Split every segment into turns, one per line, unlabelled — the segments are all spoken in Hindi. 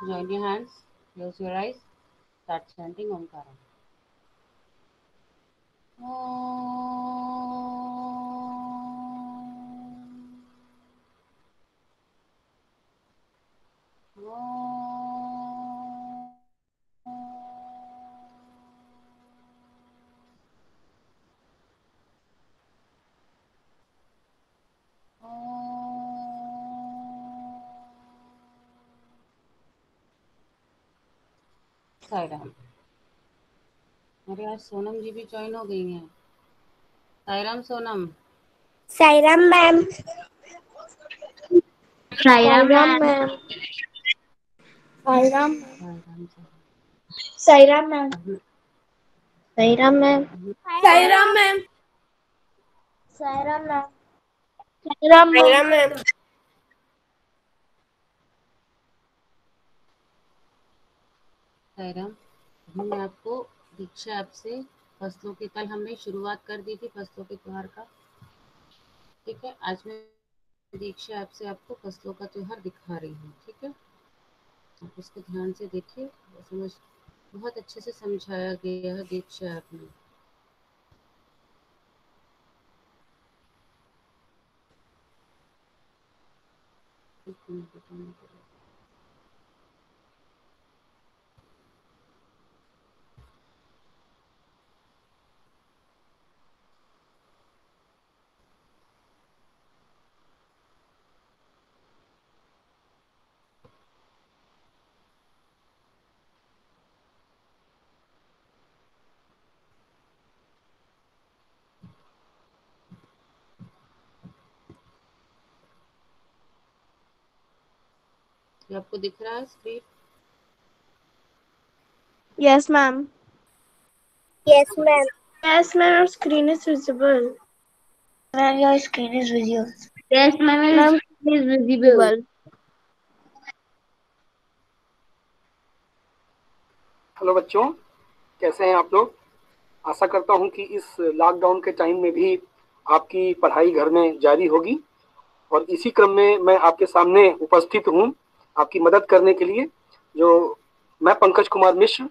Join your hands, close your eyes, start chanting Omkara. Sairam. अरे आज सोनम जी भी ज्वाइन हो गई हैं। Sairam Sonam.
Sairam ma'am.
Sairam
Sairam
ma'am.
Ma'am. Sairam
Sairam ma'am.
Sairam ma'am.
Sairam ma'am.
Sairam ma'am.
Sairam ma'am.
Sairam ma'am.
Sairam, मैं आपको दीक्षा ऐप से फसलों की, कल हमने शुरुआत कर दी थी फसलों के त्योहार का। ठीक है, आज मैं दीक्षा ऐप से आपको फसलों का त्योहार दिखा रही हूँ। ठीक है, आप इसको ध्यान से देखिए। समझ बहुत अच्छे से समझाया गया है दीक्षा ऐप में। एक मिनट बताने के लिए। ये आपको दिख रहा है screen?
Yes, ma'am.
Yes, ma'am.
Yes, ma'am. Our screen is visible.
Ma'am, your screen is visible. Yes, ma'am, your
Ma'am,
screen is visible.
Hello बच्चों, कैसे हैं आप लोग? आशा करता हूं कि इस लॉकडाउन के टाइम में भी आपकी पढ़ाई घर में जारी होगी। और इसी क्रम में मैं आपके सामने उपस्थित हूं आपकी मदद करने के लिए। जो मैं Pankaj Kumar Mishra,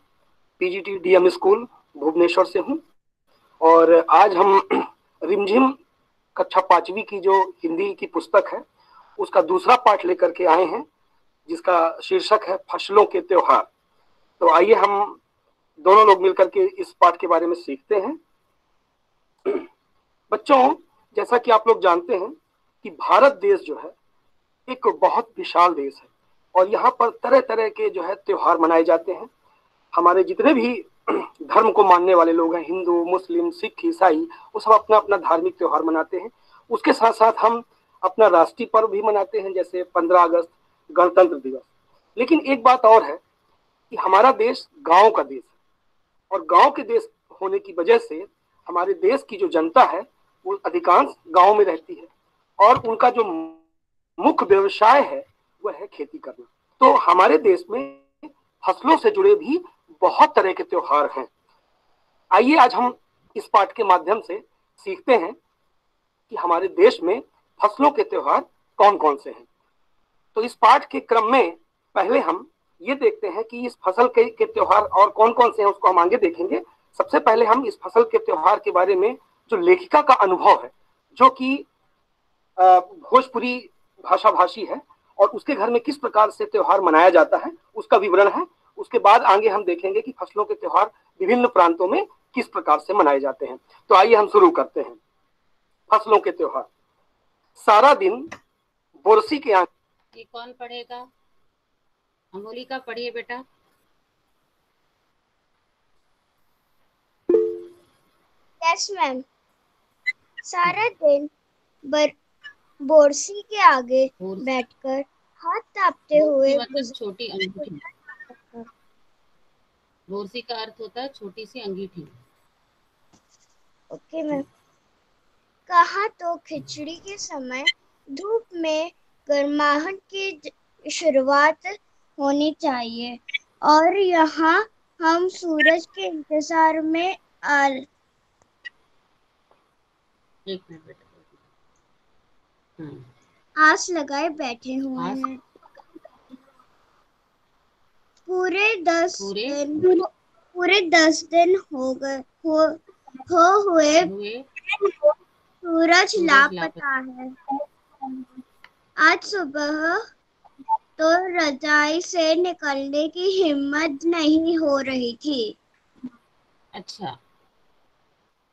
PGT DM school Bhubaneswar से हूं। और आज हम रिमझिम कक्षा 5वीं की जो हिंदी की पुस्तक है उसका दूसरा पाठ लेकर के आए हैं, जिसका शीर्षक है फसलों के त्योहार। तो आइए हम दोनों लोग मिलकर के इस पाठ के बारे में सीखते हैं। बच्चों, जैसा कि आप लोग जानते हैं कि भारत देश जो है एक बहुत विशाल देश है और यहाँ पर तरह तरह के जो है त्योहार मनाए जाते हैं। हमारे जितने भी धर्म को मानने वाले लोग हैं, हिंदू, मुस्लिम, सिख, ईसाई, वो सब अपना अपना धार्मिक त्योहार मनाते हैं। उसके साथ साथ हम अपना राष्ट्रीय पर्व भी मनाते हैं, जैसे 15 अगस्त, गणतंत्र दिवस। लेकिन एक बात और है कि हमारा देश गांव का देश है और गांव के देश होने की वजह से हमारे देश की जो जनता है वो अधिकांश गांव में रहती है और उनका जो मुख्य व्यवसाय है वह है खेती करना। तो हमारे देश में फसलों से जुड़े भी बहुत तरह के त्योहार हैं। आइए आज हम इस पाठ के माध्यम से सीखते हैं कि हमारे देश में फसलों के त्योहार कौन कौन से हैं। तो इस पाठ के क्रम में पहले हम ये देखते हैं कि इस फसल के त्योहार और कौन कौन से हैं, उसको हम आगे देखेंगे। सबसे पहले हम इस फसल के त्योहार के बारे में जो लेखिका का अनुभव है, जो कि भोजपुरी भाषा भाषी है और उसके घर में किस प्रकार से त्योहार मनाया जाता है उसका विवरण है। उसके बाद आगे हम देखेंगे कि फसलों के त्योहार विभिन्न प्रांतों में किस प्रकार से मनाए जाते हैं। तो आइए हम शुरू करते हैं। फसलों के त्योहार। सारा दिन बोरसी के आंख।
ये कौन पढ़ेगा? अमोलिका पढ़िए बेटा।
Yes, ma'am. सारा दिन बोरसी के आगे बैठकर हाथ तापते हुए
मतलब छोटी अंगूठी। बोरसी का अर्थ होता है छोटी सी अंगीठी।
Okay ma'am. कहा तो खिचड़ी के समय धूप में गर्माहट की शुरुआत होनी चाहिए और यहाँ हम सूरज के इंतजार में
एक मिनट बेटा।
आस लगाए बैठे हुए हैं। पूरे 10
पूरे
दिन पूरे 10 दिन हो गए हुए
हुए
सूरज
सूरज
लापता है। आज सुबह तो रजाई से निकलने की हिम्मत नहीं हो रही थी।
अच्छा,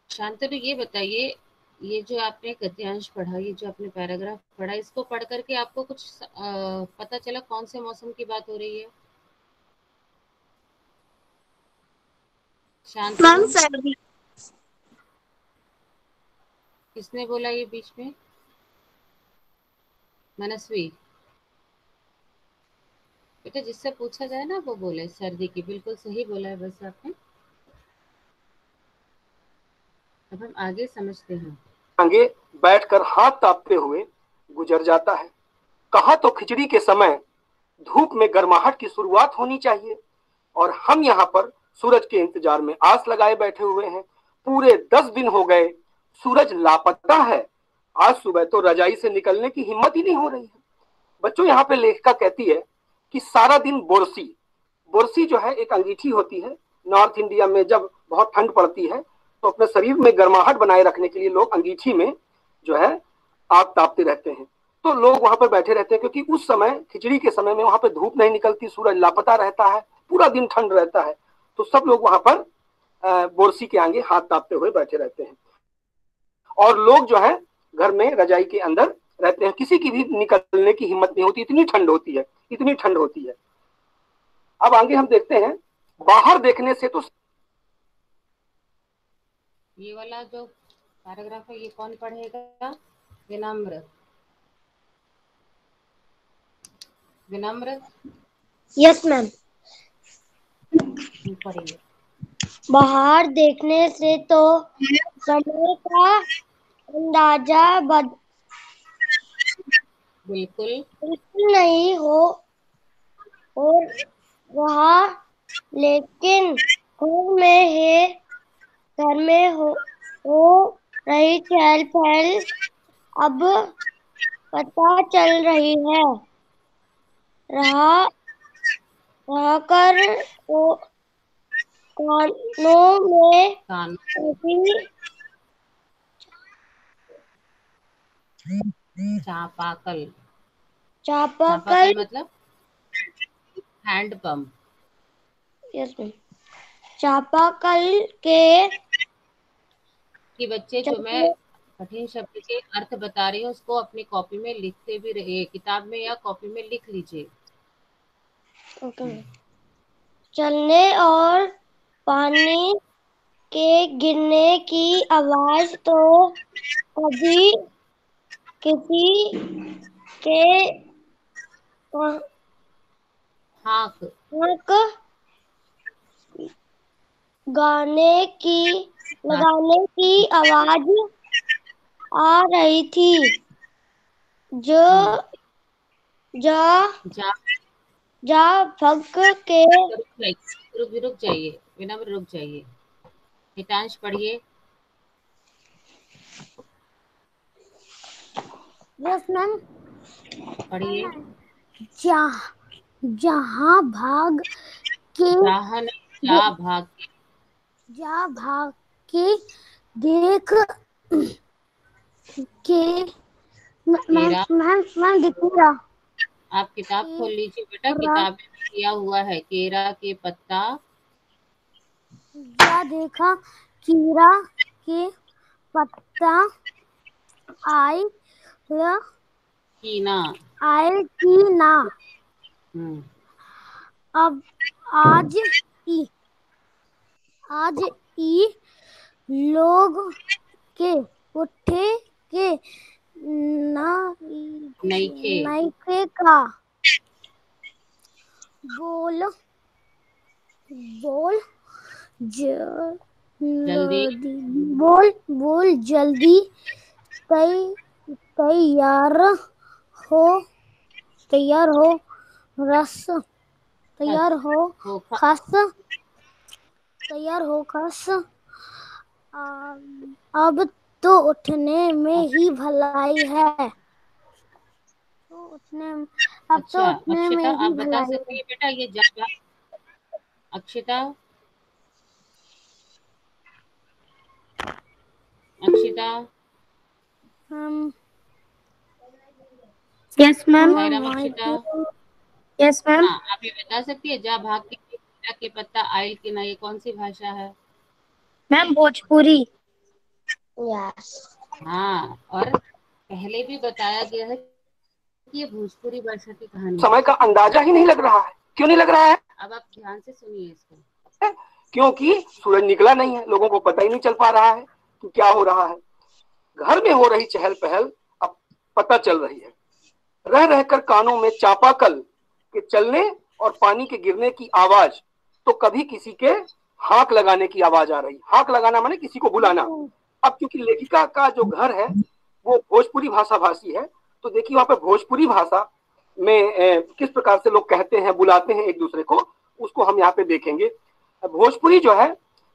शांतनु ये बताइए, ये जो आपने गद्यांश पढ़ा, ये जो आपने पैराग्राफ पढ़ा, इसको पढ़ करके आपको कुछ पता चला कौन से मौसम की बात हो रही है?
मैम
शांतनु,
सर्दी।
किसने बोला ये बीच में? मनस्वी, बेटा जिससे पूछा जाए ना वो बोले। सर्दी की, बिल्कुल सही बोला है बस आपने। अब हम आगे समझते हैं।
आगे बैठकर हाथ तापते हुए गुजर जाता है। कहा तो खिचड़ी के समय धूप में गर्माहट की शुरुआत होनी चाहिए, और हम यहाँ पर सूरज के इंतजार में आस लगाए बैठे हुए हैं। पूरे 10 दिन हो गए, सूरज लापता है। आज सुबह तो रजाई से निकलने की हिम्मत ही नहीं हो रही है। बच्चों, यहाँ पे लेखिका कहती है कि सारा दिन बोरसी, बोरसी जो है एक अंगीठी होती है। नॉर्थ इंडिया में जब बहुत ठंड पड़ती है तो अपने शरीर में गर्माहट बनाए रखने के लिए लोग अंगीठी में जो है आग तापते रहते हैं। तो लोग वहां पर बैठे रहते हैं, क्योंकि उस समय खिचड़ी के समय में वहां पर धूप नहीं निकलती, सूरज लापता रहता है, पूरा दिन ठंड रहता है। तो सब लोग वहां पर बोरसी के आगे हाथ तापते हुए बैठे रहते हैं, और लोग जो है घर में रजाई के अंदर रहते हैं। किसी की भी निकलने की हिम्मत नहीं होती, इतनी ठंड होती है, इतनी ठंड होती है। अब आगे हम देखते हैं, बाहर देखने से तो
ये वाला जो पैराग्राफ है ये कौन पढ़ेगा? विनम्र, विनम्र
यस मैम।
पढ़िए।
बाहर देखने से तो समय का अंदाजा
बिल्कुल
नहीं हो और रहा, लेकिन घर में हो रही चहल पहल अब पता चल रही है। रहा कर कानों में
कान
ऐसी
चापाकल,
चापाकल
मतलब हैंडपंप।
Yes ma'am. चापाकल के
कि बच्चे जो मैं कठिन शब्द के अर्थ बता रही हूँ उसको अपनी कॉपी में लिखते भी रहिए, किताब में या कॉपी में लिख लीजिए।
चलने और पानी के गिरने की आवाज तो कभी किसी के
हाँक
लगाने की आवाज आ रही थी। जो जा भग के
रुक जाइए विनम्र, रुक जाइए। हितांश पढ़िए।
Yes ma'am.
पढ़िए।
जहाँ भाग के जा भाग के देख के मैम दिखेगा।
आप किताब खोल लीजिए बेटा, किताब में दिया हुआ है केरा के पत्ता।
जा देखा कीड़ा के पत्ता आई
कीना।
अब आज ई लोग के उठे के नईखे का बोल जल्दी तैयार हो खस। अब तो उठने में ही भलाई है।
अच्छा, अक्षता आप बता सकती है बेटा ये Akshita, Akshita,
yes ma'am.
Saira, Akshita,
yes ma'am.
हाँ, आप ये बता सकती है जा भाग के केला के पत्ता आइल की ना, ये कौन सी भाषा है?
मैम भोजपुरी।
यस।
हाँ, और पहले भी बताया गया है कि ये भोजपुरी भाषा की कहानी है।
समय का अंदाजा ही नहीं लग रहा है। क्यों नहीं लग रहा है?
अब आप ध्यान से सुनिए इसको।
क्योंकि सूरज निकला नहीं है, लोगों को पता ही नहीं चल पा रहा है कि क्या हो रहा है। घर में हो रही चहल पहल अब पता चल रही है। रह रहकर कानों में चापाकल के चलने और पानी के गिरने की आवाज, तो कभी किसी के हाक लगाने की आवाज आ रही। हाक लगाना माने किसी को बुलाना। अब क्योंकि लेखिका का जो घर है वो भोजपुरी भाषा भाषी है, तो देखिए वहां पे भोजपुरी भाषा में किस प्रकार से लोग कहते हैं, बुलाते हैं एक दूसरे को, उसको हम यहाँ पे देखेंगे। भोजपुरी जो है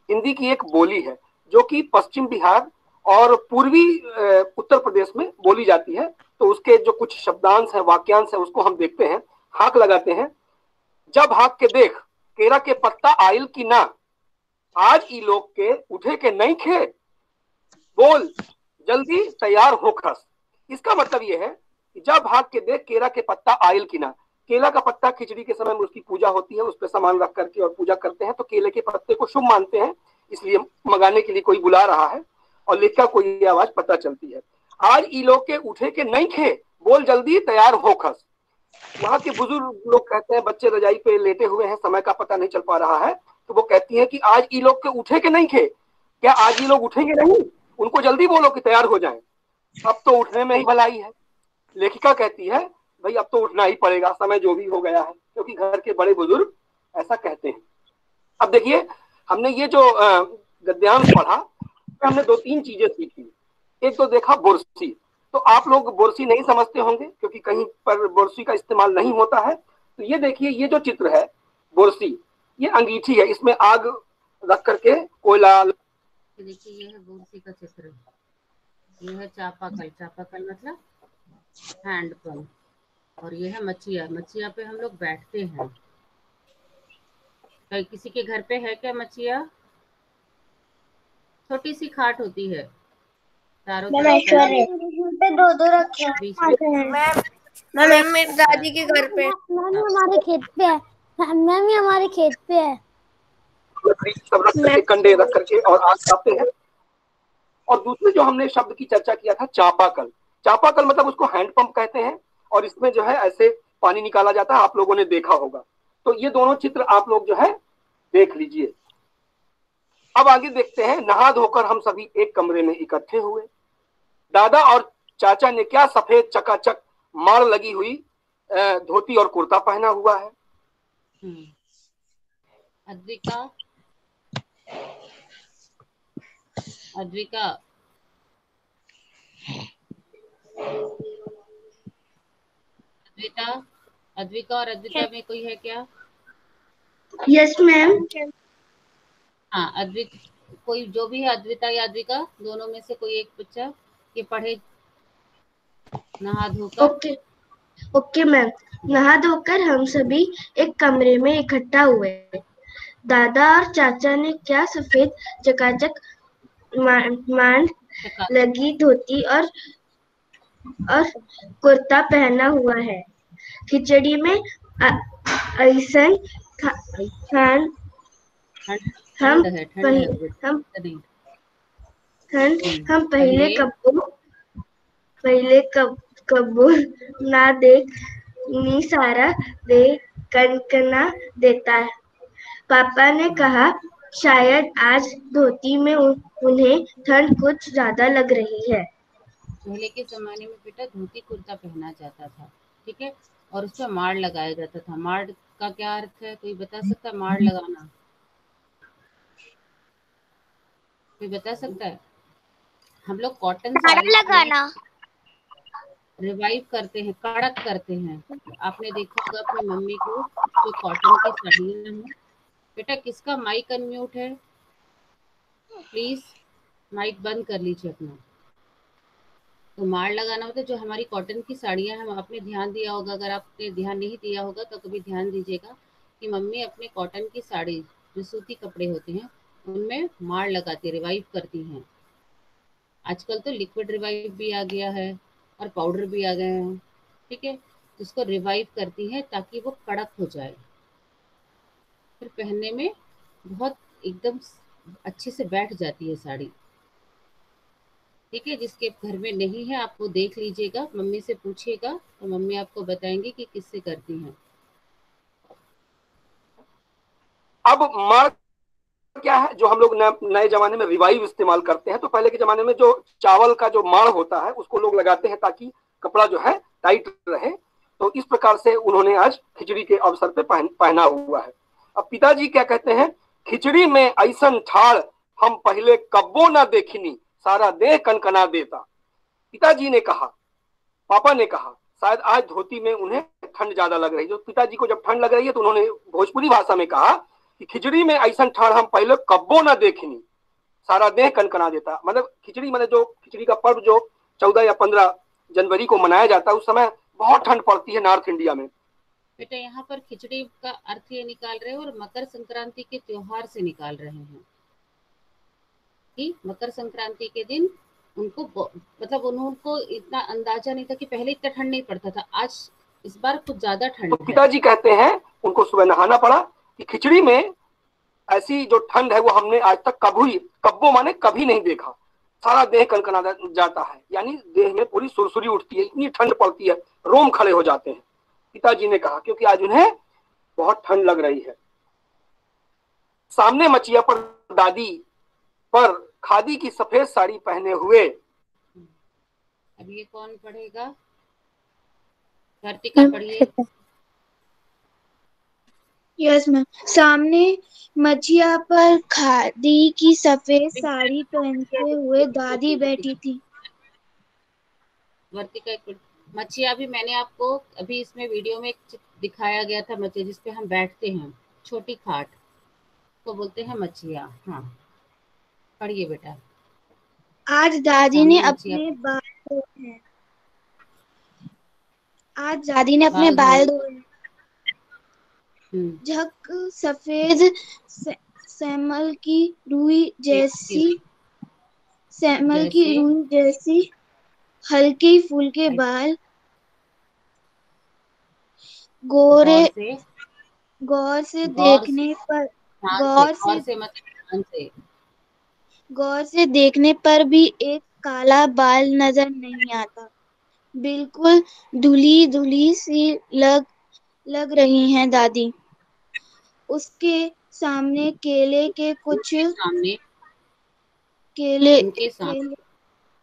हिंदी की एक बोली है जो कि पश्चिम बिहार और पूर्वी उत्तर प्रदेश में बोली जाती है। तो उसके जो कुछ शब्दांश है, वाक्यांश है, उसको हम देखते हैं। हाक लगाते हैं। जब हाक के देख केरा के पत्ता आइल की ना, आज ई लोग के उठे के नहीं खे, बोल जल्दी तैयार हो खस। इसका मतलब यह है कि जब भाग के देख केरा के पत्ता आयल की ना, केला का पत्ता खिचड़ी के समय में उसकी पूजा होती है, उस पर सामान रख करके और पूजा करते हैं, तो केले के पत्ते को शुभ मानते हैं, इसलिए मंगाने के लिए कोई बुला रहा है और लिखा कोई आवाज पता चलती है। आज ई लोग के उठे के नहीं खे, बोल जल्दी तैयार हो खस। वहां के बुजुर्ग लोग कहते हैं बच्चे रजाई पे लेटे हुए हैं, समय का पता नहीं चल पा रहा है, तो वो कहती है कि आज ई लोग के उठे के नहीं खे, क्या आज ये लोग उठेंगे नहीं? उनको जल्दी बोलो कि तैयार हो जाएं। अब तो उठने में ही भलाई है। लेखिका कहती है भाई अब तो उठना ही पड़ेगा, समय जो भी हो गया है, क्योंकि घर के बड़े बुजुर्ग ऐसा कहते हैं। अब देखिए हमने ये जो गद्यांश पढ़ा, हमने दो तीन चीजें सीखी। एक तो देखा बुरसी, तो आप लोग बुरसी नहीं समझते होंगे क्योंकि कहीं पर बुरसी का इस्तेमाल नहीं होता है। तो ये देखिए ये जो चित्र है बुरसी, ये अंगीठी है, इसमें आग रख करके कोयला।
देखिए ये है बुरसी का चित्र, ये है चापाकल, चापाकल मतलब हैंडपंप, और ये है मचिया, मचिया पे हम लोग बैठते हैं। कहीं किसी के घर पे है क्या मचिया? छोटी सी खाट होती है, चारों
मैम
तरफ
ऐश्वर्य पे दो दो रखे
बीच में
हैं। मैम मेरी
अच्छा,
दादी के घर पे।
मैम हमारे खेत पे है। मैम ये हमारे खेत पे है।
लकड़ी सब रख करके, कंडे रख करके और आग तापते हैं। और दूसरे जो हमने शब्द की चर्चा किया था चापाकल, चापाकल मतलब उसको हैंडपंप कहते हैं, और इसमें जो है ऐसे पानी निकाला जाता है, आप लोगों ने देखा होगा। तो ये दोनों चित्र आप लोग जो है देख लीजिए। अब आगे देखते हैं। नहा धोकर हम सभी एक कमरे में इकट्ठे हुए। दादा और चाचा ने क्या सफेद चकाचक मार लगी हुई धोती और कुर्ता पहना हुआ है।
अद्विका, अद्विका, अद्विता, अद्विका और अद्विता में कोई है क्या?
Yes ma'am.
हाँ, अद्वित, कोई जो भी है, अद्विता या अद्विका, दोनों में से कोई एक बच्चा ये पढ़े नहा धोकर।
Okay okay ma'am. नहा धोकर हम सभी एक कमरे में इकट्ठा हुए। दादा और चाचा ने क्या सफेद चकाचक मांड लगी धोती और कुर्ता पहना हुआ है। खिचड़ी में ऐसन खान हम
ठंड है, ठंड है अद्विता, नहीं।
हम पहले कबो ना देख नी सारा दे कनकना देता है। पापा ने कहा शायद आज धोती में उन्हें ठंड कुछ ज्यादा लग रही है।
पहले के जमाने में बेटा धोती कुर्ता पहना जाता था, ठीक है, और उस पर माड़ लगाया जाता था। माड़ का क्या अर्थ है, कोई बता सकता है? माड़ लगाना कोई बता सकता है? हम लोग कॉटन साड़ी
लगाना।
रिवाइव करते हैं, कड़क करते हैं। आपने देखा होगा अपनी मम्मी को जो कॉटन की साड़ियाँ हैं। बेटा किसका माइक अनम्यूट है? प्लीज माइक बंद कर लीजिए अपना। तो माड़ लगाना मतलब जो हमारी कॉटन की साड़ियाँ हैं, आपने ध्यान दिया होगा, अगर आपने ध्यान नहीं दिया होगा तो कभी ध्यान दीजिएगा कि मम्मी अपने कॉटन की साड़ी, जो सूती कपड़े होते हैं, उनमें मार लगाती, रिवाइव करती हैं। आजकल तो लिक्विड रिवाइव भी आ गया है और पाउडर भी आ गए हैं, ठीक है। जिसको रिवाइव करती है ताकि वो कड़क हो जाए, फिर पहनने में बहुत एकदम अच्छे से बैठ जाती है साड़ी, ठीक है। जिसके घर में नहीं है आप वो देख लीजिएगा, मम्मी से पूछिएगा तो मम्मी आपको बताएंगी कि किससे करती हैं।
अब माड़ क्या है जो हम लोग नए जमाने में रिवाइव इस्तेमाल करते हैं, तो पहले के जमाने में जो चावल का जो माड़ होता है उसको लोग लगाते हैं ताकि कपड़ा जो है टाइट रहे। तो इस प्रकार से उन्होंने आज खिचड़ी के अवसर पे पहना हुआ है। अब पिताजी क्या कहते हैं, खिचड़ी में ऐसन ठाड़ हम पहले कब्बो ना देखनी, सारा देह कनकना देता। पिताजी ने कहा, पापा ने कहा, शायद आज धोती में उन्हें ठंड ज्यादा लग रही है। जो पिताजी को जब ठंड लग रही है तो उन्होंने भोजपुरी भाषा में कहा कि खिचड़ी में ऐसा ठाड़ हम पहले कब्बो ना देखनी, सारा देह कनकना देता। मतलब खिचड़ी, मतलब जो खिचड़ी का पर्व जो 14 या 15 जनवरी को मनाया जाता है, उस समय बहुत ठंड पड़ती है नॉर्थ इंडिया में।
बेटा यहाँ पर खिचड़ी का अर्थ ये निकाल रहे हैं और मकर संक्रांति के त्योहार से निकाल रहे हैं कि मकर संक्रांति के दिन उनको मतलब उनको इतना अंदाजा नहीं था कि पहले इतना ठंड नहीं पड़ता था, आज इस बार कुछ ज्यादा ठंड
तो पिताजी कहते हैं उनको सुबह नहाना पड़ा कि खिचड़ी में ऐसी जो ठंड है वो हमने आज तक कभी, कब्बो माने कभी नहीं देखा, सारा देह कनकना जाता है, यानी देह में पूरी सुरसुरी उठती है, इतनी ठंड पड़ती है, रोम खड़े हो जाते हैं। पिताजी ने कहा क्योंकि आज उन्हें बहुत ठंड लग रही है। सामने मचिया पर दादी पर खादी की सफेद साड़ी पहने हुए।
अब ये कौन पढ़ेगा? कार्तिका पढ़िए।
Yes ma'am. सामने मचिया पर खादी की सफेद साड़ी पहनते हुए दादी बैठी थी।
वर्तिका एक मचिया भी मैंने आपको अभी इसमें वीडियो में दिखाया गया था, मचिया जिसपे हम बैठते हैं, छोटी खाट को बोलते हैं मचिया। हाँ पढ़िए बेटा।
आज दादी ने
सामने मचिया
अपने बाल धोए हैं। आज दादी ने अपने
बाल
बाल
धोए।
धोए हैं। झक सफेद सेमल की रुई जैसी, सेमल की रुई जैसी हल्के फुल्के बाल, गोरे गौर से देखने पर, गौर से देखने पर भी एक काला बाल नजर नहीं आता। बिल्कुल धुली धुली सी लग रही हैं दादी। उसके सामने केले के कुछ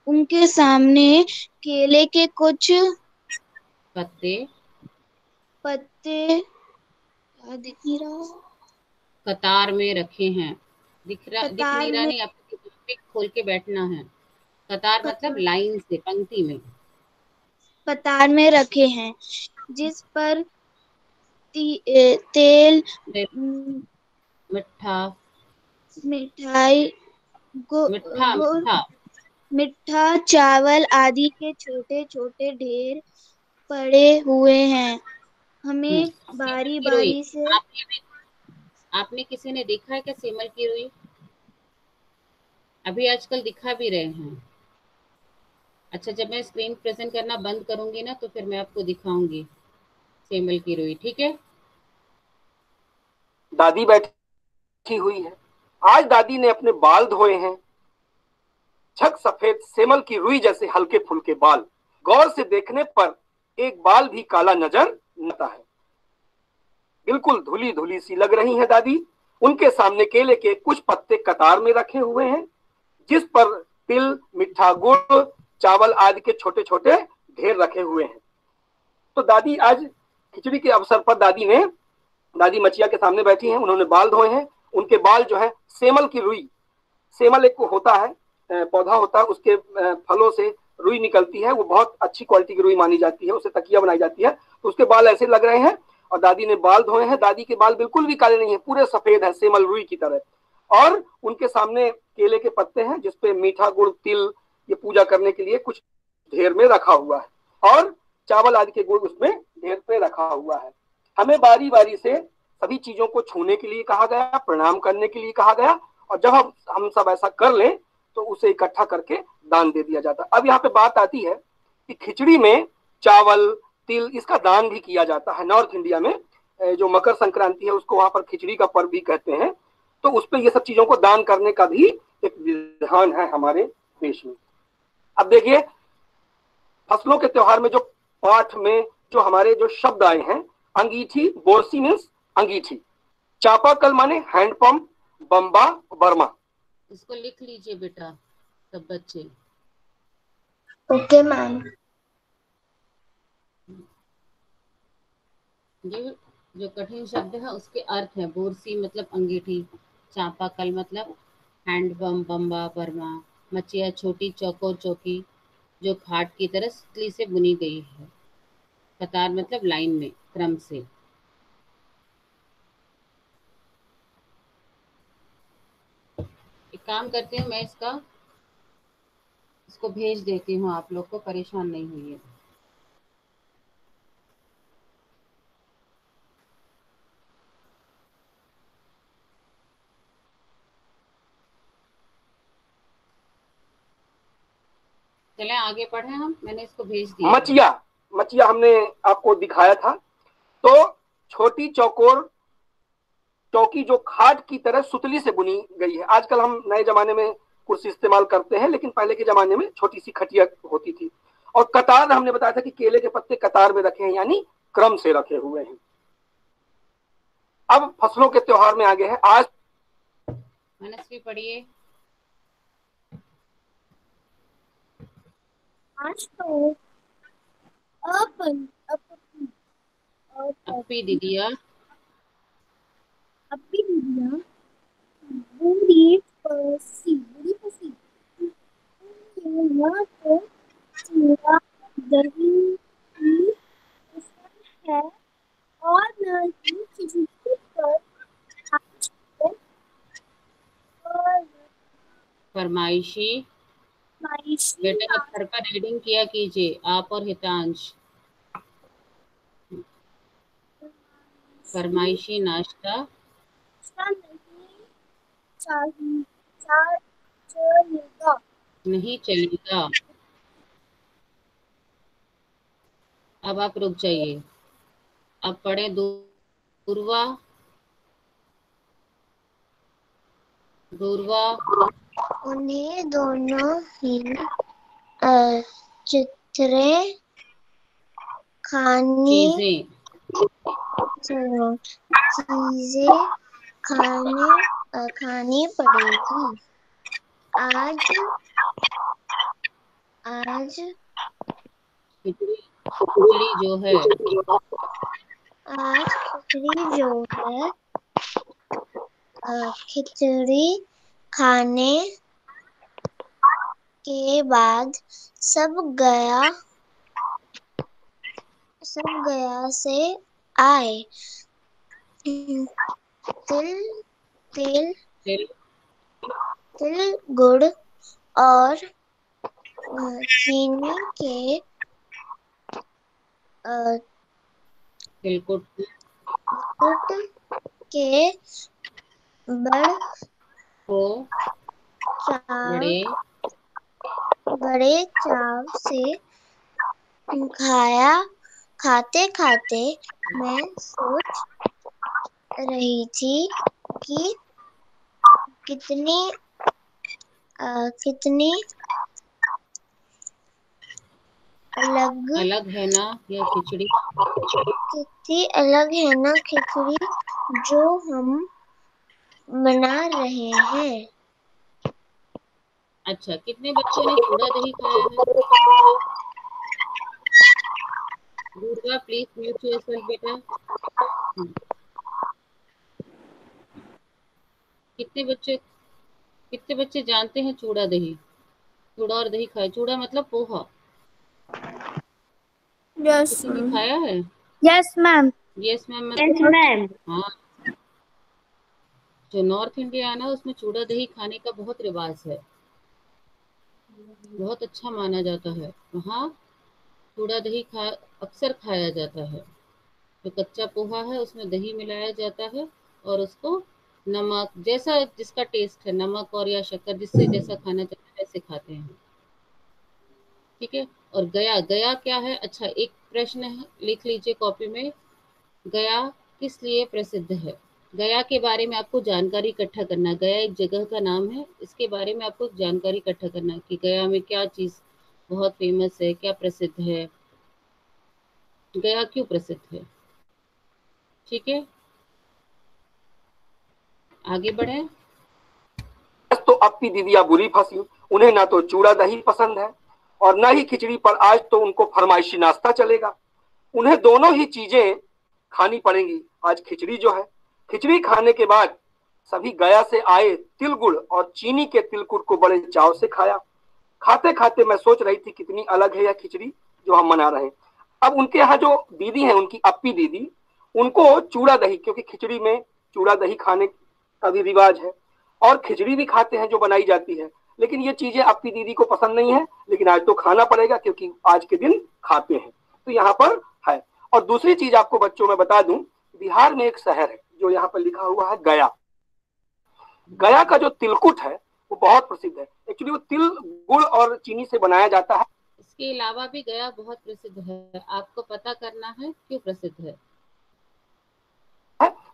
उनके सामने केले के कुछ पत्ते दिख नहीं रहा,
कतार में रखे हैं। दिख नहीं रहा नहीं, आपको खोल के बैठना है। कतार मतलब लाइन से, पंक्ति में।
कतार में रखे हैं, जिस पर तेल, मिठा चावल आदि के छोटे छोटे ढेर पड़े हुए हैं। हमें बारी बारी से।
आपने किसी ने देखा है क्या सेमल की रुई? अभी आजकल दिखा भी रहे हैं। अच्छा, जब मैं स्क्रीन प्रेजेंट करना बंद करूंगी ना तो फिर मैं आपको दिखाऊंगी सेमल की रुई, ठीक है।
दादी बैठी हुई है। आज दादी ने अपने बाल धोए हैं, झक सफेद सेमल की रुई जैसे हल्के फुल्के बाल, गौर से देखने पर एक बाल भी काला नजर आता है। बिल्कुल धुली धुली सी लग रही है दादी। उनके सामने केले के कुछ पत्ते कतार में रखे हुए हैं, जिस पर तिल, मीठा गुड़, चावल आदि के छोटे छोटे ढेर रखे हुए हैं। तो दादी आज खिचड़ी के अवसर पर दादी मचिया के सामने बैठी हैं, उन्होंने बाल धोए हैं। उनके बाल जो है सेमल की रुई, सेमल एक होता है, पौधा होता है, उसके फलों से रुई निकलती है, वो बहुत अच्छी क्वालिटी की रुई मानी जाती है, उससे तकिया बनाई जाती है। तो उसके बाल ऐसे लग रहे हैं और दादी ने बाल धोए हैं। दादी के बाल बिल्कुल भी काले नहीं है, पूरे सफेद है, सेमल रुई की तरह। और उनके सामने केले के पत्ते हैं, जिसपे मीठा गुड़, तिल, ये पूजा करने के लिए कुछ ढेर में रखा हुआ है, और चावल आदि के गुड़ उसमें ढेर पे रखा हुआ है। हमें बारी बारी से सभी चीजों को छूने के लिए कहा गया, प्रणाम करने के लिए कहा गया, और जब हम सब ऐसा कर लें तो उसे इकट्ठा करके दान दे दिया जाता। अब यहाँ पे बात आती है कि खिचड़ी में चावल, तिल, इसका दान भी किया जाता है। नॉर्थ इंडिया में जो मकर संक्रांति है उसको वहां पर खिचड़ी का पर्व भी कहते हैं, तो उस पर ये सब चीजों को दान करने का भी एक विधान है हमारे देश में। अब देखिए, फसलों के त्योहार में जो पाठ में जो हमारे जो शब्द आए हैं, अंगीठी, बोरसी मीन्स अंगीठी, चापाकल माने हैंडपंप, बम्बा, बर्मा।
इसको लिख लीजिए बेटा सब बच्चे।
Okay ma'am.
ये जो कठिन शब्द है उसके अर्थ है, बोरसी मतलब अंगीठी, चापाकल मतलब हैंडपंप, बम्बा, बर्मा, मचिया छोटी चौकोर चौकी जो खाट की तरह सुतली से बुनी गई है, कतार मतलब लाइन में, क्रम से। एक काम करती हूँ, मैं इसको भेज देती हूँ, आप लोग को परेशान नहीं होइए। चले आगे पढ़े हम, मैंने इसको भेज दिया।
मचिया हमने आपको दिखाया था। तो छोटी चौकोर चौकी जो खाट की तरह सुतली से बुनी गई है। आजकल हम नए जमाने में कुर्सी इस्तेमाल करते हैं, लेकिन पहले के जमाने में छोटी सी खटिया होती थी। और कतार हमने बताया था कि केले के पत्ते कतार में रखे हैं, यानी क्रम से रखे हुए हैं। अब फसलों के त्योहार में आगे है। आज
मनस्वी पढ़िए।
आज तो
अपी दीदिया,
बूढ़ी पसी यहाँ तो चूड़ा दही की पसंद है और न ही खिचड़ी पर आज और
फरमाइशी।
फरमाइशी
बेटा आप घर पर रीडिंग किया कीजिए, आप और हितांश। फरमाइशी नाश्ता नहीं चलेगा। अब आप रुक जाइए, अब पढ़े दूरवा।
उन्हें दोनों ही चित्रे
चीजें
खानी पड़ेगी। आज
खिचड़ी जो है
खिचड़ी खाने के बाद सब गया से आए। तिल गुड़ और चीनी के
तिलकुट
के बड़े चाव से खाते खाते मैं सोच रही थी कि कितनी
अलग है ना यह खिचड़ी,
कितनी अलग है ना खिचड़ी जो हम बना रहे हैं।
अच्छा, कितने बच्चों ने चूड़ा दही खाया है? दूरवा प्लीज म्यूट योरसेल्फ बेटा। कितने बच्चे जानते हैं चूड़ा दही? चूड़ा और दही खाए। चूड़ा मतलब पोहा। किसी ने खाया है?
Yes ma'am.
Yes ma'am
yes ma'am.
हाँ, जो नॉर्थ इंडिया है ना उसमें चूड़ा दही खाने का बहुत रिवाज है, बहुत अच्छा माना जाता है। वहाँ चूड़ा दही अक्सर खाया जाता है। जो कच्चा पोहा है उसमें दही मिलाया जाता है और उसको नमक जैसा जिसका टेस्ट है, नमक और या शक्कर जिससे जैसा खाना चाहते हैं वैसे खाते हैं। ठीक है। और गया, गया क्या है? अच्छा, एक प्रश्न है, लिख लीजिए कॉपी में। गया किस लिए प्रसिद्ध है? गया के बारे में आपको जानकारी इकट्ठा करना है। गया एक जगह का नाम है, इसके बारे में आपको जानकारी इकट्ठा करना है कि गया में क्या चीज बहुत फेमस है, क्या प्रसिद्ध है, गया क्यों प्रसिद्ध है। ठीक है, आगे बढ़े।
तो अपनी दीदिया बुरी फंसी, उन्हें ना तो चूड़ा दही पसंद है और ना ही खिचड़ी, पर आज तो उनको फरमाइशी नाश्ता चलेगा। उन्हें दोनों ही चीजें खानी पड़ेंगी। आज खिचड़ी जो है, खिचड़ी खाने के बाद सभी गया से आए तिल गुड़ और चीनी के तिलकुट को बड़े चाव से खाया। खाते खाते मैं सोच रही थी कितनी अलग है यह खिचड़ी जो हम मना रहे हैं। अब उनके यहाँ जो दीदी हैं, उनकी अप्पी दीदी, उनको चूड़ा दही, क्योंकि खिचड़ी में चूड़ा दही खाने का भी रिवाज है और खिचड़ी भी खाते हैं जो बनाई जाती है, लेकिन ये चीजें अप्पी दीदी को पसंद नहीं है, लेकिन आज तो खाना पड़ेगा क्योंकि आज के दिन खाते हैं, तो यहाँ पर है। और दूसरी चीज आपको बच्चों में बता दूं, बिहार में एक शहर है जो यहाँ पर लिखा हुआ है गया। गया का जो तिलकुट है वो बहुत प्रसिद्ध है। एक्चुअली वो तिल गुड़ और चीनी से बनाया जाता है।
इसके अलावा भी गया बहुत प्रसिद्ध है, आपको पता करना है क्यों प्रसिद्ध है।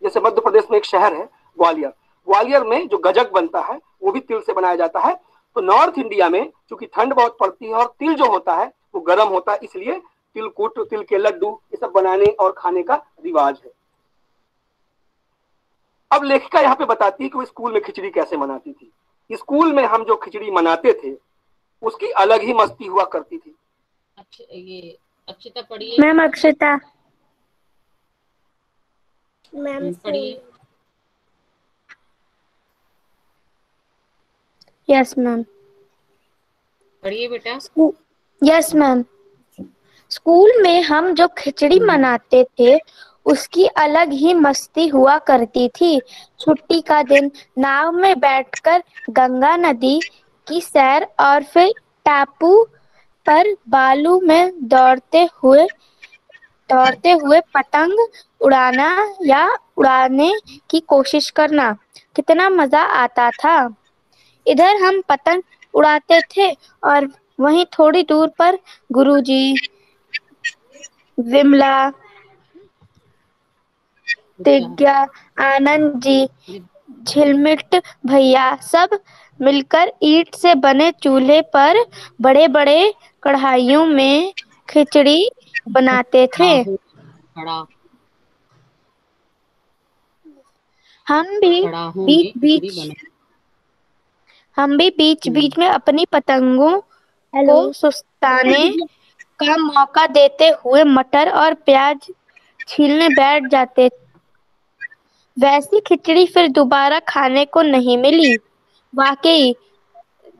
जैसे मध्य प्रदेश में एक शहर है ग्वालियर, ग्वालियर में जो गजक बनता है वो भी तिल से बनाया जाता है। तो नॉर्थ इंडिया में चूंकि ठंड बहुत पड़ती है और तिल जो होता है वो गर्म होता है, इसलिए तिलकुट, तिल के लड्डू ये सब बनाने और खाने का रिवाज है। अब लेखिका यहाँ पे बताती है कि वो स्कूल में खिचड़ी कैसे मनाती थी। स्कूल में हम जो खिचड़ी मनाते थे उसकी अलग ही मस्ती हुआ करती थी।
ये अक्षिता पढ़िए।
मैम अक्षिता।
मैम
पढ़िए।
Yes ma'am.
पढ़िए बेटा।
Yes ma'am. स्कूल में हम जो खिचड़ी मनाते थे उसकी अलग ही मस्ती हुआ करती थी। छुट्टी का दिन नाव में बैठकर गंगा नदी की सैर और फिर टापू पर बालू में दौड़ते हुए पतंग उड़ाना या उड़ाने की कोशिश करना, कितना मजा आता था। इधर हम पतंग उड़ाते थे और वहीं थोड़ी दूर पर गुरुजी, विमला, दिग्या, आनंद जी, झिलमिट भैया सब मिलकर ईंट से बने चूल्हे पर बड़े बड़े कढ़ाइयों में खिचड़ी बनाते थे।
खड़ा
हम भी
कड़ाहों में
बीच
खिचड़ी
बीच में अपनी पतंगों को सुस्ताने का मौका देते हुए मटर और प्याज छीलने बैठ जाते। वैसी खिचड़ी फिर दोबारा खाने को नहीं मिली। वाकई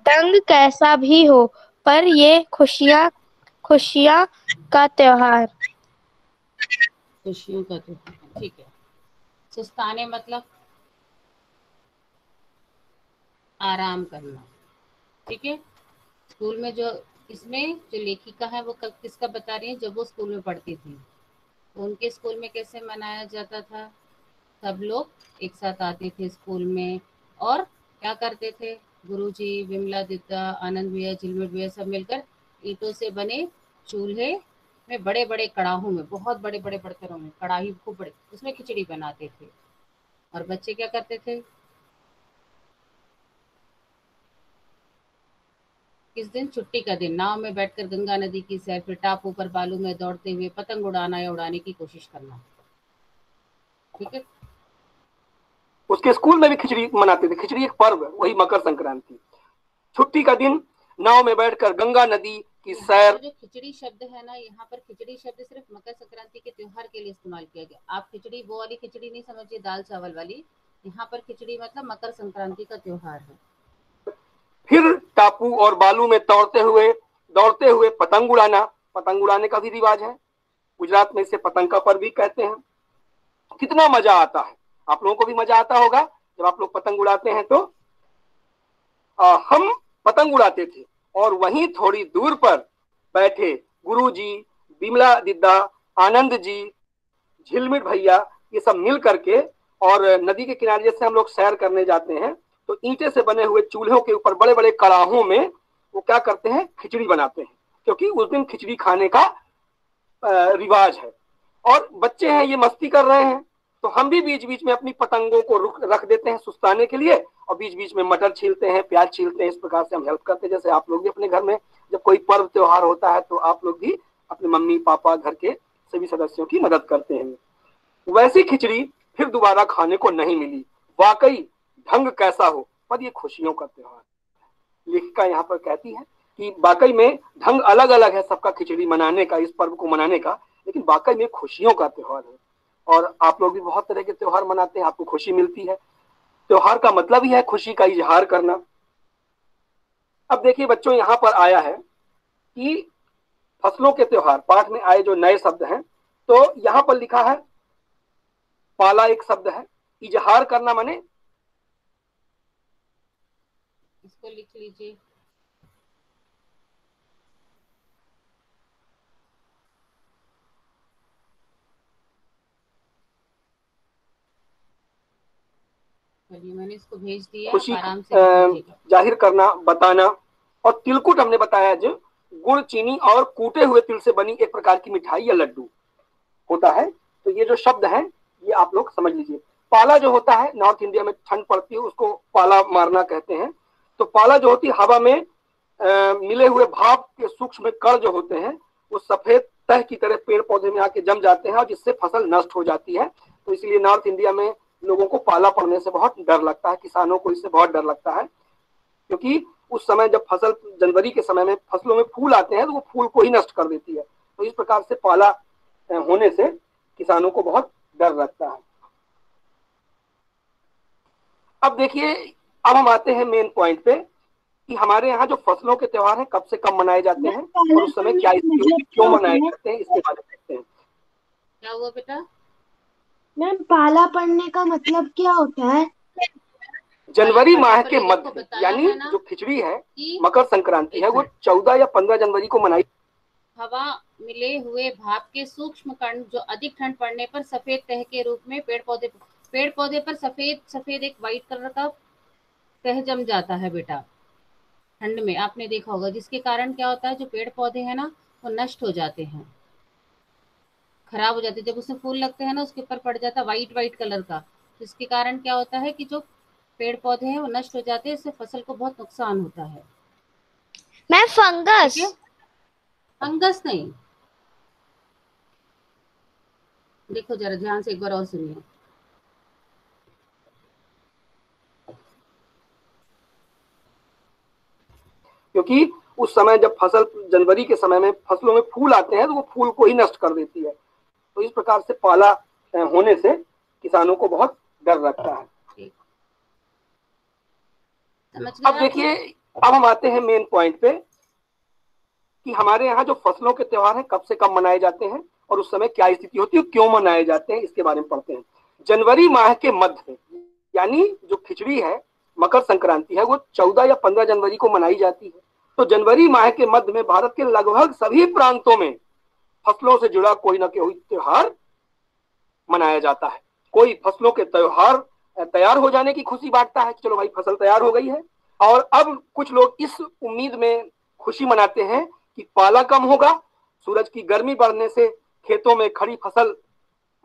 दंग कैसा भी हो, पर ये खुशियाँ का त्योहार।
खुशियों का त्योहार। ठीक है। सुस्ताने मतलब आराम करना। ठीक है। स्कूल में जो इसमें जो लेखिका है वो किसका बता रही है, जब वो स्कूल में पढ़ती थी तो उनके स्कूल में कैसे मनाया जाता था। सब लोग एक साथ आते थे स्कूल में और क्या करते थे, गुरुजी, विमला, दिद्दा, आनंद भैया, झिलमिट भैया सब मिलकर ईंटों से बने चूल्हे में बड़े बड़े कड़ाहों में, बहुत बड़े बड़े बर्तनों में, कड़ाही खूब बड़े, उसमें खिचड़ी बनाते थे। और बच्चे क्या करते थे, इस दिन छुट्टी का दिन नाव में बैठकर गंगा नदी की सैर, फिर टापू पर बालू में दौड़ते हुए पतंग उड़ाना या उड़ाने की कोशिश करना। ठीक है।
उसके स्कूल में भी खिचड़ी मनाते थे। खिचड़ी एक पर्व है, वही मकर संक्रांति। छुट्टी का दिन नाव में बैठकर गंगा नदी की सैर।
जो खिचड़ी शब्द है ना, यहाँ पर खिचड़ी शब्द सिर्फ मकर संक्रांति के त्योहार के लिए इस्तेमाल किया गया। आप खिचड़ी वो वाली खिचड़ी नहीं समझिए, दाल चावल वाली। यहाँ पर खिचड़ी मतलब मकर संक्रांति का त्योहार है।
फिर टापू और बालू में दौड़ते हुए पतंग उड़ाना। पतंग उड़ाने का भी रिवाज है, गुजरात में इसे पतंग का पर्व भी कहते हैं। कितना मजा आता है, आप लोगों को भी मजा आता होगा जब आप लोग पतंग उड़ाते हैं। तो हम पतंग उड़ाते थे और वहीं थोड़ी दूर पर बैठे गुरुजी, बिमला, दिद्दा, आनंद जी, झिलमिट भैया ये सब मिल करके, और नदी के किनारे जैसे हम लोग सैर करने जाते हैं तो ईंटे से बने हुए चूल्हों के ऊपर बड़े बड़े कड़ाहों में वो क्या करते हैं, खिचड़ी बनाते हैं, क्योंकि उस दिन खिचड़ी खाने का रिवाज है। और बच्चे हैं ये मस्ती कर रहे हैं, तो हम भी बीच बीच में अपनी पतंगों को रख देते हैं सुस्ताने के लिए, और बीच बीच में मटर छीलते हैं, प्याज छीलते हैं। इस प्रकार से हम हेल्प करते हैं। जैसे आप लोग भी अपने घर में जब कोई पर्व त्योहार होता है तो आप लोग भी अपने मम्मी पापा घर के सभी सदस्यों की मदद करते हैं। वैसी खिचड़ी फिर दोबारा खाने को नहीं मिली। वाकई ढंग कैसा हो, पर ये खुशियों का त्योहार। लेखिका यहाँ पर कहती है कि वाकई में ढंग अलग अलग है सबका खिचड़ी मनाने का, इस पर्व को मनाने का, लेकिन वाकई में खुशियों का त्योहार है। और आप लोग भी बहुत तरह के त्योहार मनाते हैं, आपको खुशी मिलती है। त्योहार का मतलब ही है खुशी का इजहार करना। अब देखिए बच्चों, यहाँ पर आया है कि फसलों के त्योहार पाठ में आए जो नए शब्द हैं, तो यहाँ पर लिखा है पाला एक शब्द है, इजहार करना माने,
इसको लिख लीजिए। चलिए मैंने इसको भेज दिया,
खुशी
आराम से लिख लीजिएगा।
जाहिर करना, बताना। और तिलकुट हमने बताया जो गुड़ चीनी और कूटे हुए तिल से बनी एक प्रकार की मिठाई या लड्डू होता है। तो ये जो शब्द है ये आप लोग समझ लीजिए। पाला जो होता है, नॉर्थ इंडिया में ठंड पड़ती है उसको पाला मारना कहते हैं। तो पाला जो होती है हवा में मिले हुए भाप के सूक्ष्म कण जो होते हैं वो सफेद तह की तरह पेड़ पौधे में आके जम जाते हैं और जिससे फसल नष्ट हो जाती है। तो इसलिए नॉर्थ इंडिया में लोगों को पाला पड़ने से बहुत डर लगता है, किसानों को इससे बहुत डर लगता है, क्योंकि उस समय जब फसल जनवरी के समय में फसलों में फूल आते हैं तो वो फूल को ही नष्ट कर देती है। तो इस प्रकार से पाला होने से किसानों को बहुत डर लगता है। अब देखिए, अब हम आते हैं मेन पॉइंट पे कि हमारे यहाँ जो फसलों के त्योहार हैं कब से कब मनाए जाते हैं और उस समय क्या क्यों मनाए जाते हैं, इसके बारे में देखते हैं।
क्या हुआ बेटा?
मैम पाला पड़ने का मतलब क्या होता है?
जनवरी माह के मध्य यानी जो खिचड़ी है मकर संक्रांति है वो 14 या 15 जनवरी को मनाई।
हवा मिले हुए भाप के सूक्ष्म कण जो अधिक ठंड पड़ने पर सफेद तह के रूप में पेड़ पौधे पर सफेद एक व्हाइट कलर का तह जम जाता है बेटा ठंड में, आपने देखा होगा, जिसके कारण क्या होता है जो पेड़ पौधे हैं ना वो नष्ट हो जाते हैं, खराब हो जाते हैं। जब उसमें फूल लगते हैं ना उसके ऊपर पड़ जाता है व्हाइट कलर का, जिसके कारण क्या होता है कि जो पेड़ पौधे हैं वो नष्ट हो जाते हैं, इससे फसल को बहुत नुकसान होता है।
मैं फंगस।
फंगस नहीं, देखो जरा ध्यान से एक बार और सुनिए।
क्योंकि उस समय जब फसल जनवरी के समय में फसलों में फूल आते हैं तो वो फूल को ही नष्ट कर देती है। तो इस प्रकार से पाला होने से किसानों को बहुत डर लगता है। अब देखिए, अब हम आते हैं मेन पॉइंट पे कि हमारे यहाँ जो फसलों के त्योहार हैं कब से कब मनाए जाते हैं और उस समय क्या स्थिति होती है, क्यों मनाए जाते हैं, इसके बारे में पढ़ते हैं। जनवरी माह के मध्य में यानी जो खिचड़ी है मकर संक्रांति है वो 14 या 15 जनवरी को मनाई जाती है। तो जनवरी माह के मध्य में भारत के लगभग सभी प्रांतों में फसलों से जुड़ा कोई ना कोई त्योहार मनाया जाता है। कोई फसलों के त्योहार तैयार हो जाने की खुशी बांटता है कि चलो भाई फसल तैयार हो गई है, और अब कुछ लोग इस उम्मीद में खुशी मनाते हैं कि पाला कम होगा, सूरज की गर्मी बढ़ने से खेतों में खड़ी फसल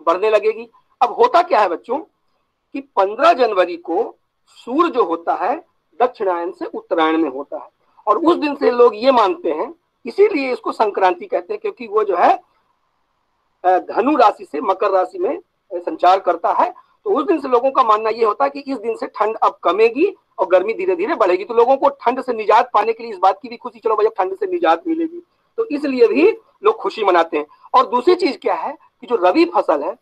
बढ़ने लगेगी। अब होता क्या है बच्चों कि 15 जनवरी को सूर्य जो होता है दक्षिणायन से उत्तरायण में होता है, और उस दिन से लोग ये मानते हैं, इसीलिए इसको संक्रांति कहते हैं, क्योंकि वो जो है धनु राशि से मकर राशि में संचार करता है। तो उस दिन से लोगों का मानना ये होता है कि इस दिन से ठंड अब कमेगी और गर्मी धीरे धीरे बढ़ेगी। तो लोगों को ठंड से निजात पाने के लिए इस बात की भी खुशी, चलो भैया ठंड से निजात मिलेगी, तो इसलिए भी लोग खुशी मनाते हैं। और दूसरी चीज क्या है कि जो रबी फसल है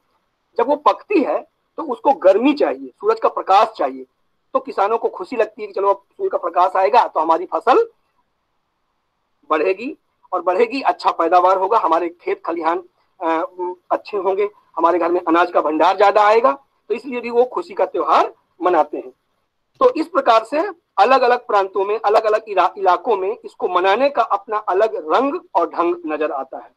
जब वो पकती है तो उसको गर्मी चाहिए, सूरज का प्रकाश चाहिए। तो किसानों को खुशी लगती है कि चलो अब सूर्य का प्रकाश आएगा तो हमारी फसल बढ़ेगी और बढ़ेगी, अच्छा पैदावार होगा, हमारे खेत खलिहान अच्छे होंगे, हमारे घर में अनाज का भंडार ज्यादा आएगा। तो इसलिए भी वो खुशी का त्योहार मनाते हैं। तो इस प्रकार से अलग अलग प्रांतों में अलग अलग इलाकों में इसको मनाने का अपना अलग रंग और ढंग नजर आता है।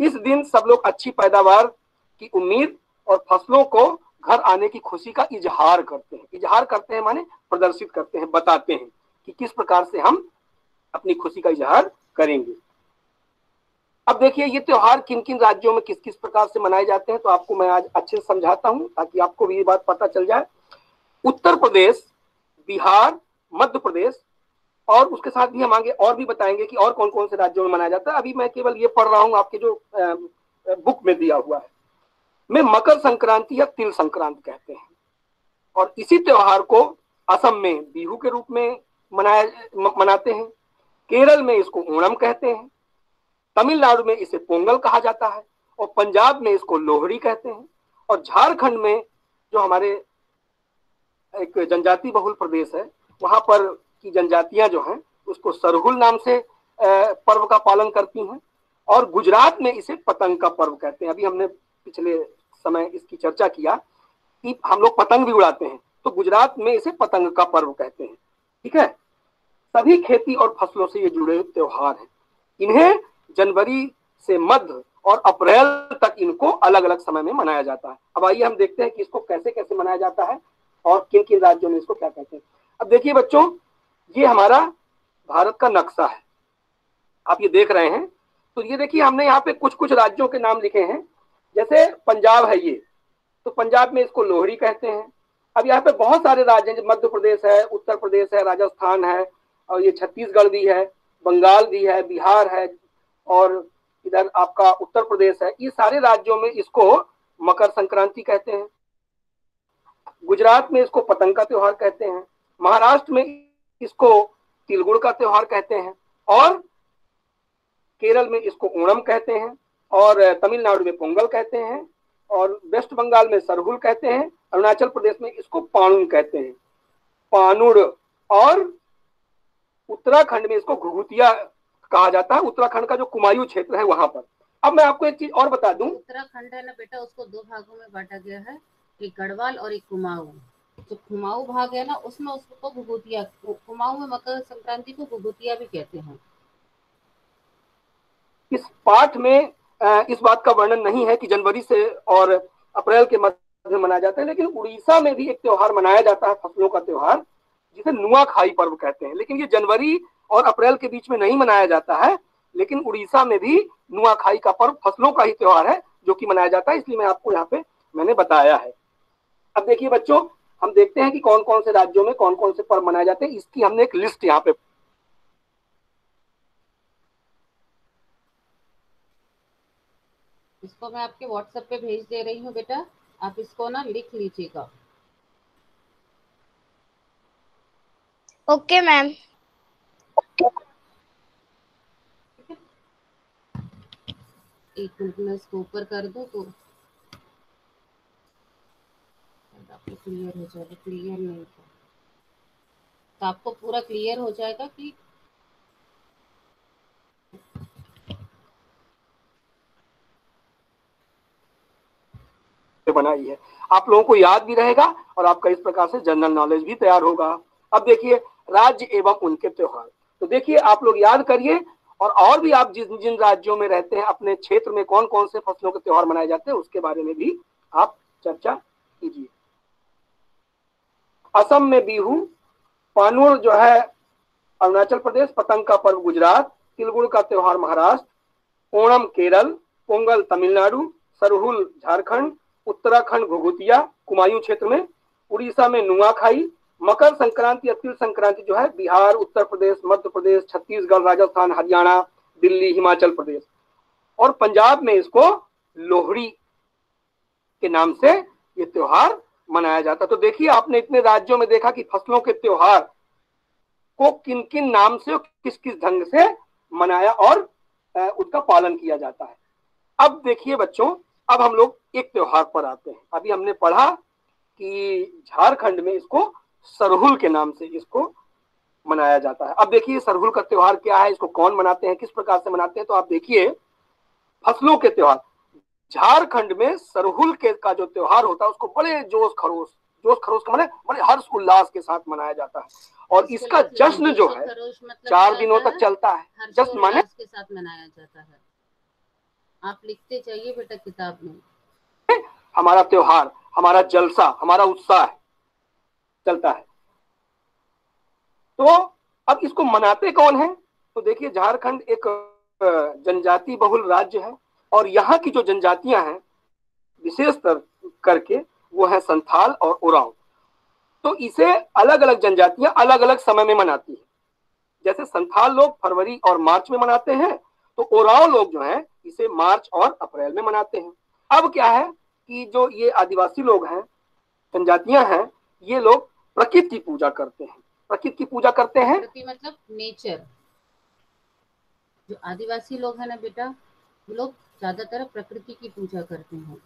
इस दिन सब लोग अच्छी पैदावार की उम्मीद और फसलों को घर आने की खुशी का इजहार करते हैं। इजहार करते हैं माने प्रदर्शित करते हैं, बताते हैं कि किस प्रकार से हम अपनी खुशी का इजहार करेंगे। अब देखिए ये त्योहार किन किन राज्यों में किस किस प्रकार से मनाए जाते हैं, तो आपको मैं आज अच्छे से समझाता हूं ताकि आपको भी ये बात पता चल जाए। उत्तर प्रदेश, बिहार, मध्य प्रदेश और उसके साथ भी हम आगे और भी बताएंगे कि और कौन कौन से राज्यों में मनाया जाता है। अभी मैं केवल ये पढ़ रहा हूँ आपके जो बुक में दिया हुआ है। में मकर संक्रांति या तिल संक्रांति कहते हैं और इसी त्योहार को असम में बिहू के रूप में मनाते हैं। केरल में इसको ओणम कहते हैं, तमिलनाडु में इसे पोंगल कहा जाता है और पंजाब में इसको लोहड़ी कहते हैं और झारखंड में जो हमारे एक जनजाति बहुल प्रदेश है वहां पर की जनजातियां जो हैं उसको सरहुल नाम से पर्व का पालन करती हैं और गुजरात में इसे पतंग का पर्व कहते हैं। अभी हमने पिछले समय इसकी चर्चा किया कि हम लोग पतंग भी उड़ाते हैं, तो गुजरात में इसे पतंग का पर्व कहते हैं। ठीक है, सभी खेती और फसलों से ये जुड़े त्योहार हैं। इन्हें जनवरी से मध्य और अप्रैल तक इनको अलग अलग समय में मनाया जाता है। अब आइए हम देखते हैं कि इसको कैसे कैसे मनाया जाता है और किन किन राज्यों में इसको क्या कहते हैं। अब देखिए बच्चों, ये हमारा भारत का नक्शा है, आप ये देख रहे हैं। तो ये देखिए हमने यहाँ पे कुछ कुछ राज्यों के नाम लिखे हैं। जैसे पंजाब है ये, तो पंजाब में इसको लोहड़ी कहते हैं। अब यहाँ पे बहुत सारे राज्य हैं, मध्य प्रदेश है, उत्तर प्रदेश है, राजस्थान है और ये छत्तीसगढ़ भी है, बंगाल भी है, बिहार है और इधर आपका उत्तर प्रदेश है। ये सारे राज्यों में इसको मकर संक्रांति कहते हैं। गुजरात में इसको पतंग का त्योहार कहते हैं, महाराष्ट्र में इसको तिलगुड़ का त्योहार कहते हैं और केरल में इसको ओणम कहते हैं और तमिलनाडु में पोंगल कहते हैं और वेस्ट बंगाल में सरहुल कहते हैं, अरुणाचल प्रदेश में इसको पाणुन कहते हैं, पानुड़, और उत्तराखंड में इसको घुघुतिया कहा जाता है। उत्तराखंड का जो कुमायूं क्षेत्र है वहां पर। अब मैं आपको एक चीज और बता दूं,
उत्तराखंड है ना बेटा, उसको दो भागों में बांटा गया है, एक गढ़वाल और एक कुमाऊं। जो कुमाऊं भाग है ना उसमें उसको घुघुतिया, कुमाऊं में मकर संक्रांति को घुघुतिया भी कहते हैं।
इस पाठ में इस बात का वर्णन नहीं है कि जनवरी से और अप्रैल के मध्य में मनाया जाता है, लेकिन उड़ीसा में भी एक त्योहार मनाया जाता है, फसलों का त्योहार, जिसे नुआखाई पर्व कहते हैं। लेकिन ये जनवरी और अप्रैल के बीच में नहीं मनाया जाता है, लेकिन उड़ीसा में भी नुआखाई का पर्व फसलों का ही त्योहार है जो कि मनाया जाता है, इसलिए मैं आपको यहाँ पे मैंने बताया है। अब देखिए बच्चों, हम देखते हैं कि कौन कौन से राज्यों में कौन कौन से पर्व मनाए जाते हैं। इसकी हमने एक लिस्ट यहाँ पे,
इसको मैं आपके व्हाट्सएप पे भेज दे रही हूँ बेटा, आप इसको ना लिख लीजिएगा।
Okay ma'am.
एक मिनट में इसको ऊपर कर दो तो आपको क्लियर हो जाएगा। क्लियर नहीं था तो आपको पूरा क्लियर हो जाएगा कि
बनाई है, आप लोगों को याद भी रहेगा और आपका इस प्रकार से जनरल नॉलेज भी तैयार होगा। अब देखिए राज्य एवं उनके त्योहार, तो देखिए आप लोग याद करिए और भी आप जिन जिन राज्यों में रहते हैं अपने क्षेत्र में कौन कौन से फसलों के त्योहार मनाए जाते हैं उसके बारे में भी आप चर्चा कीजिए। असम में बिहू, पानुड़ जो है अरुणाचल प्रदेश, पतंग का पर्व गुजरात, तिलगुड़ का त्योहार महाराष्ट्र, ओणम केरल, पोंगल तमिलनाडु, सरहुल झारखंड, उत्तराखंड घुघुतिया कुमायूं क्षेत्र में, उड़ीसा में नुआखाई, मकर संक्रांति या तिल संक्रांति जो है बिहार, उत्तर प्रदेश, मध्य प्रदेश, छत्तीसगढ़, राजस्थान, हरियाणा, दिल्ली, हिमाचल प्रदेश, और पंजाब में इसको लोहड़ी के नाम से ये त्योहार मनाया जाता। तो देखिए आपने इतने राज्यों में देखा कि फसलों के त्योहार को किन किन नाम से किस किस ढंग से मनाया और उसका पालन किया जाता है। अब देखिए बच्चों, अब हम लोग एक त्योहार पर आते हैं। अभी हमने पढ़ा कि झारखंड में इसको सरहुल के नाम से इसको मनाया जाता है। अब देखिए सरहुल का त्योहार क्या है, इसको कौन मनाते हैं, किस प्रकार से मनाते हैं। तो आप देखिए फसलों के त्योहार, झारखंड में सरहुल के का जो त्योहार होता है उसको बड़े जोश खरोश का माने बड़े हर्ष उल्लास के साथ मनाया जाता है और इसका जश्न जो है 4 दिनों तक चलता है। जश्न माने
के साथ मनाया जाता है। आप लिखते जाइए बेटा किताब में।
हमारा त्योहार, हमारा जलसा, हमारा उत्साह चलता है। तो अब इसको मनाते कौन है? तो देखिए, झारखंड एक जनजाति बहुल राज्य है और यहाँ की जो जनजातियां हैं विशेषतर करके वो है संथाल और उरांव। तो इसे अलग अलग जनजातियां अलग अलग समय में मनाती है। जैसे संथाल लोग फरवरी और मार्च में मनाते हैं, तो उरांव लोग जो हैं इसे मार्च और अप्रैल में मनाते हैं। अब क्या है कि जो ये आदिवासी लोग हैं, जनजातियां हैं, ये लोग प्रकृति की पूजा करते हैं। प्रकृति की पूजा करते हैं,
प्रकृति मतलब नेचर। जो आदिवासी लोग हैं ना बेटा, वो लोग ज्यादातर प्रकृति की पूजा करते हैं,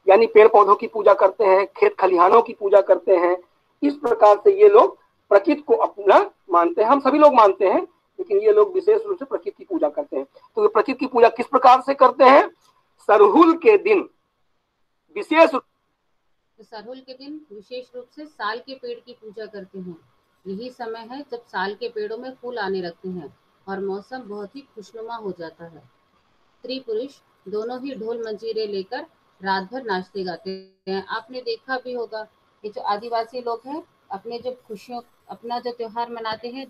यानी पेड़ पौधों की पूजा करते हैं, खेत खलिहानों की पूजा करते हैं। इस प्रकार से ये लोग प्रकृति को अपना मानते हैं। हम सभी लोग मानते हैं, लेकिन ये लोग विशेष रूप से प्रकृति की पूजा करते हैं। तो ये प्रकृति की पूजा किस प्रकार से करते हैं? सरहुल के दिन विशेष
सरहुल के दिन विशेष रूप से साल के पेड़ की पूजा करते हैं। यही समय है जब साल के पेड़ों में फूल आने लगते हैं और मौसम बहुत ही खुशनुमा हो जाता है। स्त्री पुरुष दोनों ही ढोल मंजीरे लेकर रात भर नाचते गाते हैं। आपने देखा भी होगा, ये जो आदिवासी लोग हैं अपने जो खुशियों अपना जो त्योहार मनाते हैं,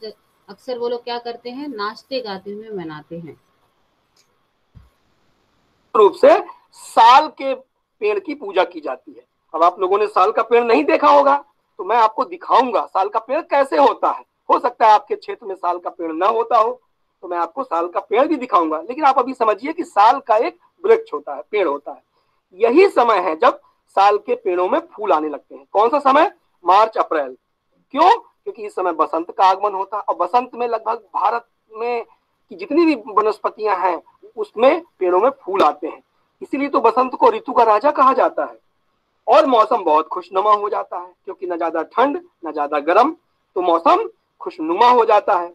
अक्सर वो लोग क्या करते हैं, नाचते गाते हुए मनाते हैं।
रूप से साल के पेड़ की पूजा की जाती है। अब आप लोगों ने साल का पेड़ नहीं देखा होगा, तो मैं आपको दिखाऊंगा साल का पेड़ कैसे होता है। हो सकता है आपके क्षेत्र में साल का पेड़ ना होता हो, तो मैं आपको साल का पेड़ भी दिखाऊंगा। लेकिन आप अभी समझिए कि साल का एक वृक्ष होता है, पेड़ होता है। यही समय है जब साल के पेड़ों में फूल आने लगते हैं। कौन सा समय? मार्च अप्रैल। क्यों? क्योंकि इस समय बसंत का आगमन होता है और बसंत में लगभग भारत में की जितनी भी वनस्पतियां हैं उसमें पेड़ों में फूल आते हैं। इसीलिए तो बसंत को ऋतु का राजा कहा जाता है। और मौसम बहुत खुशनुमा हो जाता है, क्योंकि न ज्यादा ठंड न ज्यादा गर्म, तो मौसम खुशनुमा हो जाता है।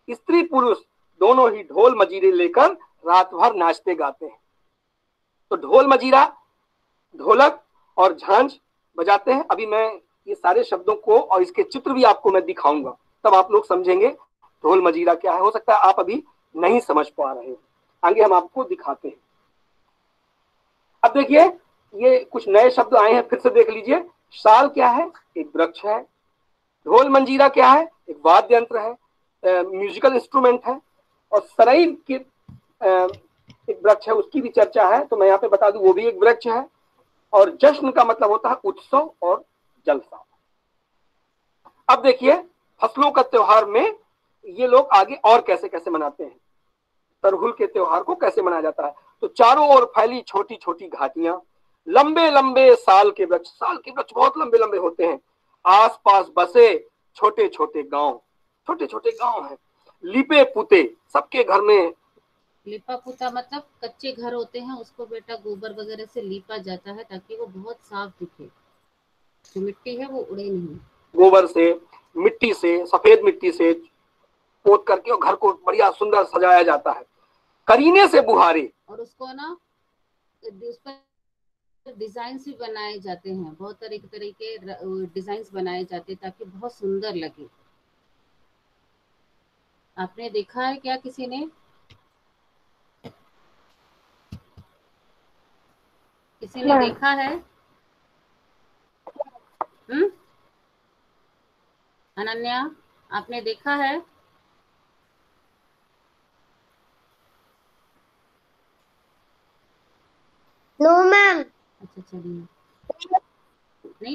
स्त्री पुरुष दोनों ही ढोल मजीरे लेकर रात भर नाचते गाते हैं। तो ढोल मजीरा, ढोलक और झांझ बजाते हैं। अभी मैं ये सारे शब्दों को और इसके चित्र भी आपको मैं दिखाऊंगा, तब आप लोग समझेंगे ढोल मजीरा क्या है। हो सकता है आप अभी नहीं समझ पा रहे हो, आगे हम आपको दिखाते हैं। अब देखिए, ये कुछ नए शब्द आए हैं, फिर से देख लीजिए। साल क्या है? एक वृक्ष है। ढोल मंजीरा क्या है? एक वाद्य यंत्र है, म्यूजिकल इंस्ट्रूमेंट है। और सरई की एक वृक्ष है, उसकी भी चर्चा है, तो मैं यहाँ पे बता दूं वो भी एक वृक्ष है। और जश्न का मतलब होता है उत्सव और जलसा। अब देखिए, फसलों का त्योहार में ये लोग आगे और कैसे कैसे मनाते हैं। सरहुल के त्योहार को कैसे मनाया जाता है? तो चारों ओर फैली छोटी छोटी घाटियां, लंबे लंबे साल के वृक्ष बहुत लंबे लंबे होते हैं। आसपास बसे छोटे छोटे गांव हैं। लिपे पुते, सबके घर में
लिपा पुता मतलब कच्चे घर होते हैं, उसको बेटा गोबर वगैरह से लीपा जाता है ताकि वो बहुत साफ दिखे, जो मिट्टी है वो उड़े नहीं।
गोबर से, मिट्टी से, सफेद मिट्टी से पोत करके और घर को बढ़िया सुंदर सजाया जाता है। करीने से बुहारे,
और उसको ना उस पर डिजाइन भी बनाए जाते हैं, बहुत तरह के डिजाइन बनाए जाते हैं ताकि बहुत सुंदर लगे। आपने देखा है क्या किसी ने? किसी ने देखा है? अनन्या, आपने देखा है?
No ma'am.
अच्छा चलिए।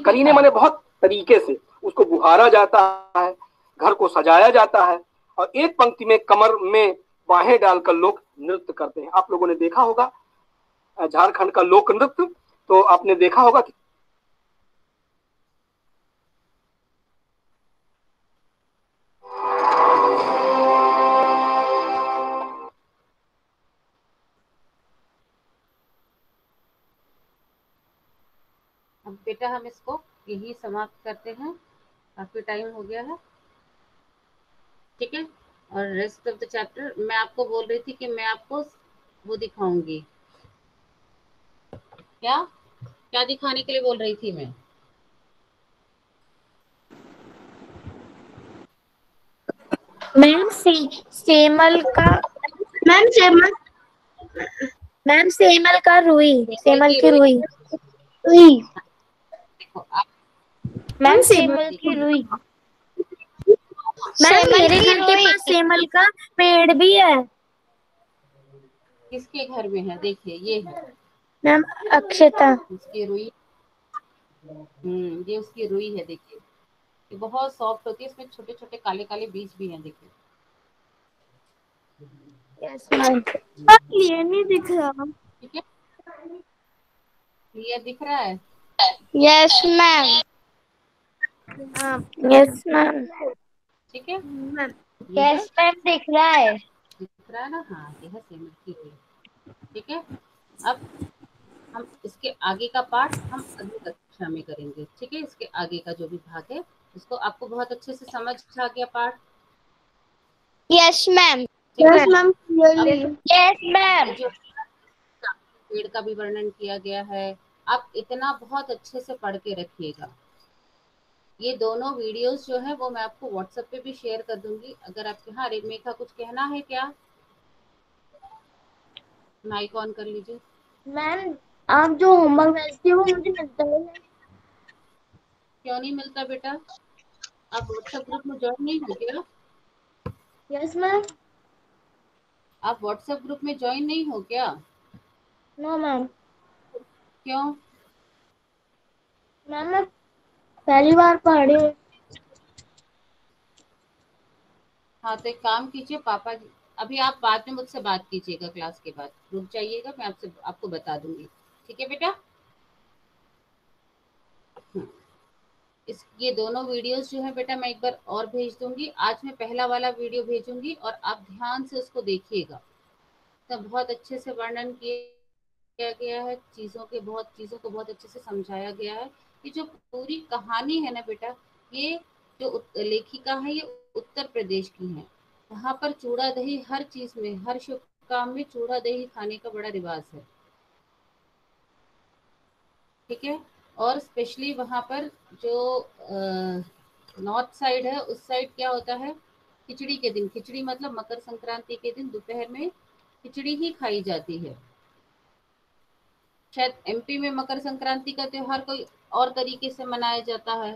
करीने माने बहुत तरीके से उसको बुहारा जाता है, घर को सजाया जाता है और एक पंक्ति में कमर में बाहें डालकर लोग नृत्य करते हैं। आप लोगों ने देखा होगा झारखंड का लोक नृत्य, तो आपने देखा होगा कि
अब बेटा हम इसको यही समाप्त करते हैं, काफी टाइम हो गया है, ठीक है। और रेस्ट ऑफ द चैप्टर मैं आपको बोल रही थी कि मैं आपको वो दिखाऊंगी। क्या क्या दिखाने के लिए बोल रही थी मैं?
मैम सेमल का
मैम सेमल
का रुई, सेमल की रुई।
रुई।
देखो आप
मैम
सेमल
सेमल
की
की
रुई।
रुई। मैम
सेमल
मेरे
की
घर के
रुई।
पास सेमल का पेड़ भी है।
किसके घर में है? देखिए ये है
मैम अक्षता।
उसकी रुई। ये उसकी रुई है। देखिए ये बहुत सॉफ्ट होती है, इसमें छोटे छोटे काले काले बीज भी हैं। देखिए
यस मैम।
ये नहीं दिख रहा।
ठीक है, क्लियर दिख रहा है?
Yes ma'am.
Yes ma'am.
ठीक है, ये है,
यस मैम दिख रहा है।
दिख रहा है ना? हाँ, ये है सेमल की रुई। ठीक है, अब हम इसके आगे का पार्ट हम अगली कक्षा में करेंगे। ठीक है, इसके आगे का जो भी भाग है उसको आपको बहुत अच्छे से समझ आ गया पार्ट?
Yes ma'am.
ठीक है,
यस मैम क्लियरली।
अब
यस मैम।
ये जो पेड़ का भी वर्णन किया गया है, आप इतना बहुत अच्छे से पढ़ के रखिएगा। ये दोनों वीडियोस जो है वो मैं आपको व्हाट्सएप पे भी शेयर कर दूंगी। अगर आपके, हाँ रेखा कुछ कहना है क्या? माइक ऑन कर लीजिए।
मैम आप जो होमवर्क भेजती हो वो मुझे मिलता है।
क्यों नहीं मिलता बेटा? आप व्हाट्सएप ग्रुप में ज्वाइन नहीं हो क्या?
Yes ma'am.
आप व्हाट्सएप ग्रुप में ज्वाइन नहीं हो क्या?
No ma'am.
क्यों?
मैम मैं पहली बार पढ़ी हूँ।
हाँ तो एक काम कीजिए, पापा जी अभी आप बाद में मुझसे बात कीजिएगा, क्लास के बाद रुक जाइएगा, मैं आपसे आपको बता दूंगी। ठीक है बेटा? हम्म, इस ये दोनों वीडियोस जो है बेटा मैं एक बार और भेज दूंगी। आज मैं पहला वाला वीडियो भेजूंगी और आप ध्यान से उसको देखिएगा। तो बहुत अच्छे से वर्णन किया गया है, चीज़ों को बहुत अच्छे से समझाया गया है। ये जो पूरी कहानी है ना बेटा, ये जो लेखिका है ये उत्तर प्रदेश की है। वहाँ पर चूड़ा दही हर चीज में, हर शुभ काम में चूड़ा दही खाने का बड़ा रिवाज है। ठीक है, और स्पेशली वहाँ पर जो नॉर्थ साइड है उस साइड क्या होता है, खिचड़ी के दिन, खिचड़ी मतलब मकर संक्रांति के दिन दोपहर में खिचड़ी ही खाई जाती है। शायद एमपी में मकर संक्रांति का त्योहार कोई और तरीके से मनाया जाता है।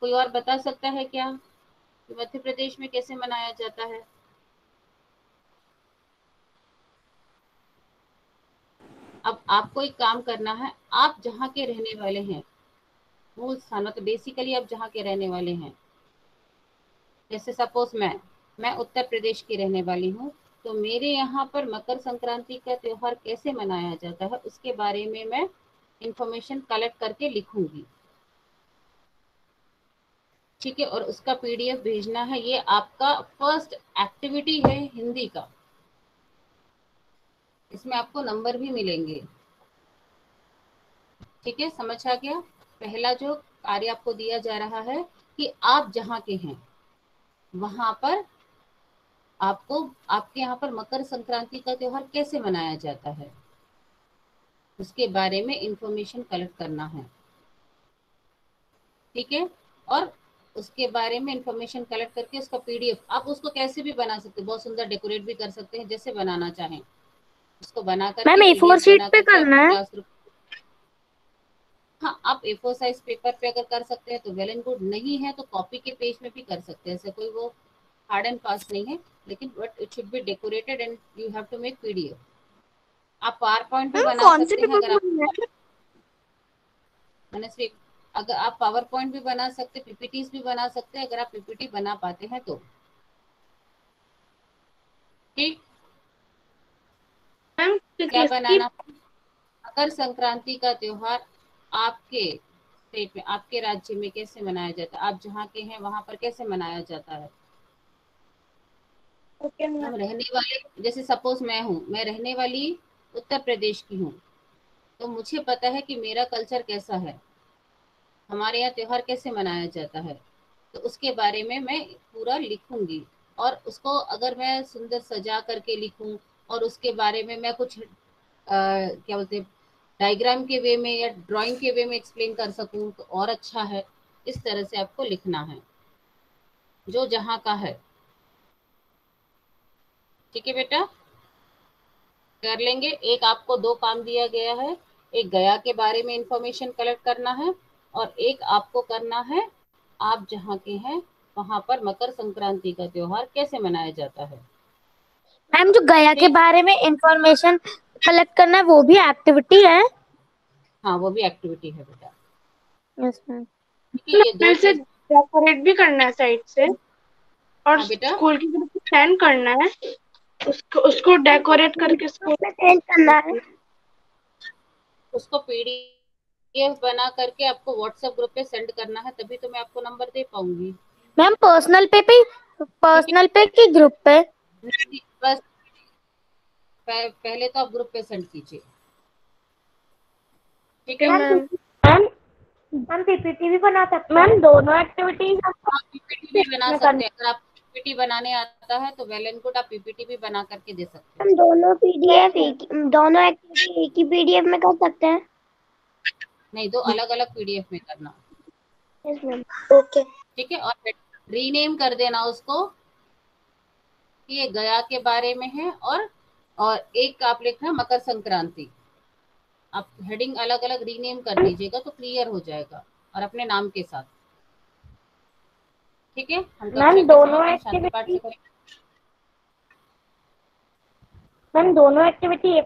कोई और बता सकता है क्या कि मध्य प्रदेश में कैसे मनाया जाता है? अब आपको एक काम करना है, आप जहाँ के रहने वाले हैं, मूल स्थान मतलब बेसिकली आप जहाँ के रहने वाले हैं, जैसे सपोज मैं उत्तर प्रदेश की रहने वाली हूँ, तो मेरे यहाँ पर मकर संक्रांति का त्योहार कैसे मनाया जाता है उसके बारे में मैं इंफॉर्मेशन कलेक्ट करके लिखूंगी। ठीक है, और उसका पीडीएफ भेजना है। ये आपका फर्स्ट एक्टिविटी है हिंदी का, इसमें आपको नंबर भी मिलेंगे। ठीक है, समझ आ गया? पहला जो कार्य आपको दिया जा रहा है कि आप जहाँ के हैं वहां पर आपको, आपके यहाँ पर मकर संक्रांति का त्योहार कैसे मनाया जाता है उसके बारे में इंफॉर्मेशन कलेक्ट करना है। ठीक है, और उसके बारे में इंफॉर्मेशन कलेक्ट करके उसका पीडीएफ आप उसको कैसे भी बना सकते हैं, बहुत सुंदर डेकोरेट भी कर सकते हैं, जैसे बनाना चाहें उसको बना करके
मैम A4
पीडीएफ
शीट
बना
पे
करके
करना
अपने
है।
क्लासरूम, हाँ आप A4 साइज पेपर पे अगर कर सकते हैं तो वेल एंड गुड, नहीं है तो कॉपी के पेज में भी कर सकते हैं, ऐसे कोई वो हार्ड एंड फास्ट नहीं है, लेकिन but it should be decorated and you have to make PDF. आप पावर पॉइंट भी
मैम
बना
कौन से
सकते हैं,
पेपर
अगर
पे
आप
बनना है?
मनस्वी, अगर आप पावर पॉइंट भी बना सकते, पीपीटीज भी बना सकते हैं, अगर आप पीपीटी बना पाते हैं तो। ठीक,
मैम
क्या
किसकी?
बनाना? मकर संक्रांति का त्योहार आपके स्टेट में, आपके राज्य में कैसे मनाया जाता है, आप जहाँ के हैं वहां पर कैसे मनाया जाता है।
ओके
हम
मैम।
रहने वाले, जैसे सपोज मैं हूँ, मैं रहने वाली उत्तर प्रदेश की हूँ, तो मुझे पता है कि मेरा कल्चर कैसा है, हमारे यहाँ त्योहार कैसे मनाया जाता है, तो उसके बारे में मैं पूरा लिखूंगी। और उसको अगर मैं सुंदर सजा करके लिखूं और उसके बारे में मैं कुछ क्या बोलते हैं, डायग्राम के वे में या ड्राइंग के वे में एक्सप्लेन कर सकूं तो और अच्छा है। इस तरह से आपको लिखना है जो जहाँ का है। ठीक है बेटा, कर लेंगे। एक आपको दो काम दिया गया है, एक गया के बारे में इंफॉर्मेशन कलेक्ट करना है और एक आपको करना है आप जहाँ के हैं वहां पर मकर संक्रांति का त्योहार कैसे मनाया जाता है।
मैम जो गया के बारे में इंफॉर्मेशन कलेक्ट करना है वो भी एक्टिविटी है?
हाँ वो भी एक्टिविटी है बेटा।
Yes ma'am.
ठीक है, ये दो
से
चीज।
डेकोरेट भी करना है साइड से और
हाँ बेटा,
स्कूल की तरफ से सेंड करना है, उसको डेकोरेट करके स्कूल
में सेंड करना है।
उसको पीडीएफ बना करके आपको व्हाट्सएप ग्रुप पे सेंड करना है, तभी तो मैं आपको नंबर दे पाऊंगी।
मैम पर्सनल पे कि ग्रुप पे?
बस पहले तो आप ग्रुप पे सेंड कीजिए, ठीक है।
मैम हम पीपीटी भी बना सकते हैं। मैम दोनों एक्टिविटीज
आप पीपीटी भी बना सकते हैं। अगर आप पीपीटी बनाने आता है तो वेल एंड गुड, आप पीपीटी भी बना करके दे सकते हैं।
हम दोनों एक्टिविटी एक ही पीडीएफ में कर सकते हैं?
नहीं, दो अलग अलग पीडीएफ में करना,
यस मैम। ओके
ठीक है। और रीनेम कर देना उसको कि ये गया के बारे में है और एक आप लिखना मकर संक्रांति। आप हेडिंग अलग अलग रीनेम कर दीजिएगा तो क्लियर हो जाएगा और अपने नाम के साथ, ठीक है। हम
मैम दोनों
शांति पाठ से करेंगे।
मैम दोनों एक्टिविटी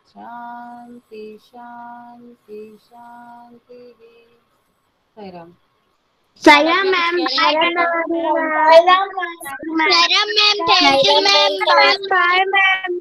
शांति शांति शांति। Sairam.
Sairam ma'am.
Ma'am thank you ma'am. Bye ma'am.